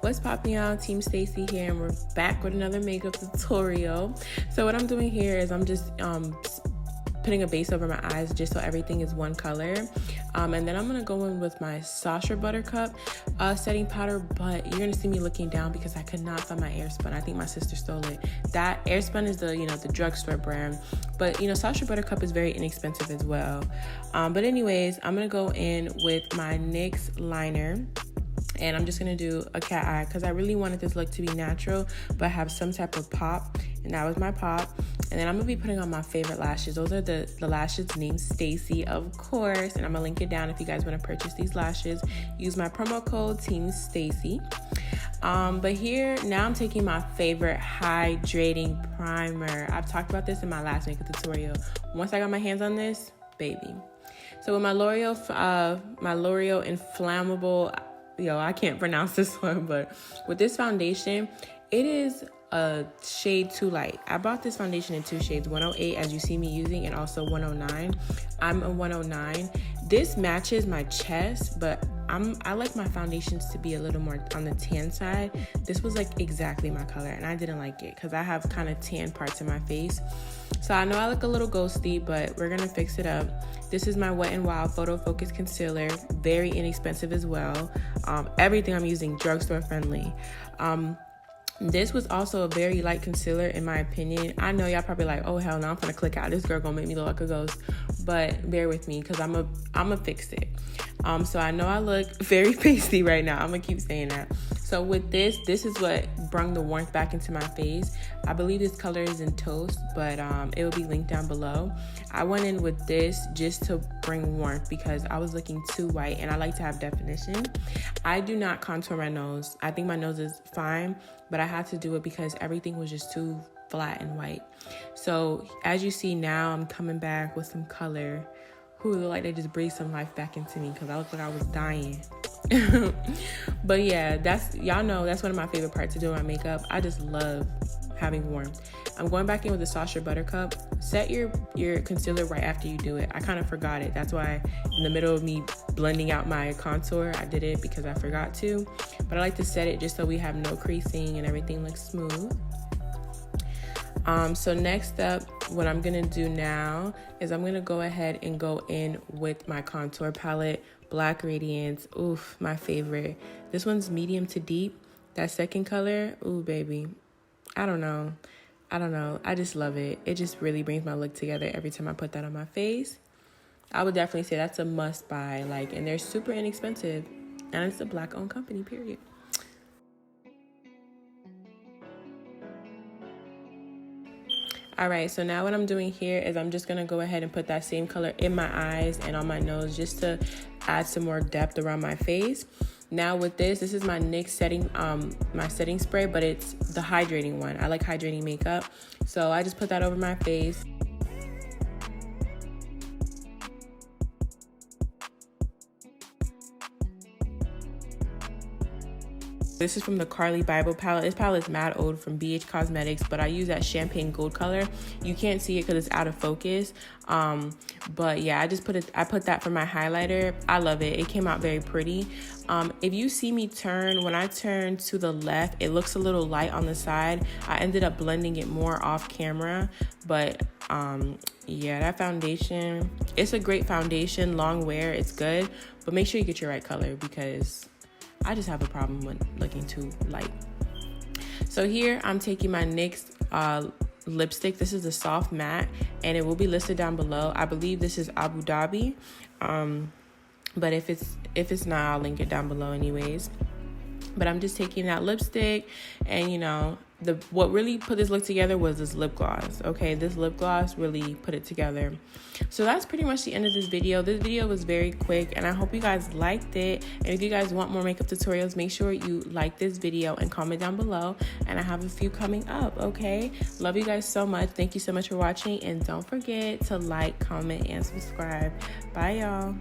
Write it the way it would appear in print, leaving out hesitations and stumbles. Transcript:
What's poppin', y'all? Team Stacie here, and we're back with another makeup tutorial. So what I'm doing here is I'm just putting a base over my eyes just so everything is one color, and then I'm gonna go in with my Sacha Buttercup setting powder, but you're gonna see me looking down because I could not find my Airspun. I think my sister stole it. That Airspun is the Drugstore brand, but Sacha Buttercup is very inexpensive as well. But anyways, I'm gonna go in with my NYX liner. And I'm just gonna do a cat eye because I really wanted this look to be natural but have some type of pop, and that was my pop. And then I'm gonna be putting on my favorite lashes. Those are the lashes named Stacie, of course, and I'm gonna link it down if you guys want to purchase these lashes. Use my promo code Team Stacie. But here now I'm taking my favorite hydrating primer. I've talked about this in my last makeup tutorial. Once I got my hands on this, baby. So with my Loreal Infallible, I can't pronounce this one, but with this foundation, it is a shade too light. I bought this foundation in two shades, 108 as you see me using, and also 109. I'm a 109. This matches my chest, but I like my foundations to be a little more on the tan side. This was like exactly my color, and I didn't like it because I have kind of tan parts in my face. So I know I look a little ghosty, but we're gonna fix it up. This is my Wet n Wild Photofocus concealer, very inexpensive as well. Everything I'm using drugstore friendly. This was also a very light concealer in my opinion. I know y'all probably like, oh hell no, I'm gonna click out. This girl gonna make me look like a ghost, but bear with me because I'ma fix it. So I know I look very pasty right now. I'm gonna keep saying that. So with this is what brought the warmth back into my face. I believe this color is in Toast, but it will be linked down below. I went in with this just to bring warmth because I was looking too white and I like to have definition. I do not contour my nose. I think my nose is fine, but I had to do it because everything was just too flat and white. So as you see now, I'm coming back with some color. Who look like they just breathed some life back into me because I looked like I was dying. But yeah, y'all know that's one of my favorite parts of doing my makeup. I just love having warmth. I'm going back in with the Sacha Buttercup. Set your concealer right after you do it. I kind of forgot it. That's why in the middle of me blending out my contour, I did it because I forgot to. But I like to set it just so we have no creasing and everything looks smooth. So next up, what I'm gonna do now is I'm gonna go ahead and go in with my contour palette, Black Radiance. Oof, my favorite. This one's medium to deep. That second color, ooh baby. I don't know. I just love it. It just really brings my look together every time I put that on my face. I would definitely say that's a must buy. And they're super inexpensive, and it's a Black-owned company, period. All right, so now what I'm doing here is I'm just gonna go ahead and put that same color in my eyes and on my nose just to add some more depth around my face. Now with this is my NYX setting spray, but it's the hydrating one. I like hydrating makeup, so I just put that over my face. This is from the Carli Bybel palette. This palette is mad old from BH Cosmetics, but I use that champagne gold color. You can't see it because it's out of focus. But yeah, I put that for my highlighter. I love it. It came out very pretty. If you see me when I turn to the left, it looks a little light on the side. I ended up blending it more off camera, but yeah, that foundation, it's a great foundation, long wear, it's good, but make sure you get your right color because I just have a problem with looking too light. So here I'm taking my NYX lipstick. This is a soft matte, and it will be listed down below. I believe this is Abu Dhabi, but if it's not, I'll link it down below anyways. But I'm just taking that lipstick, and what really put this look together was this lip gloss. Okay, this lip gloss really put it together. So that's pretty much the end of this video. This video was very quick, and I hope you guys liked it. And if you guys want more makeup tutorials, make sure you like this video and comment down below, and I have a few coming up. Okay, love you guys so much. Thank you so much for watching, and don't forget to like, comment, and subscribe. Bye y'all.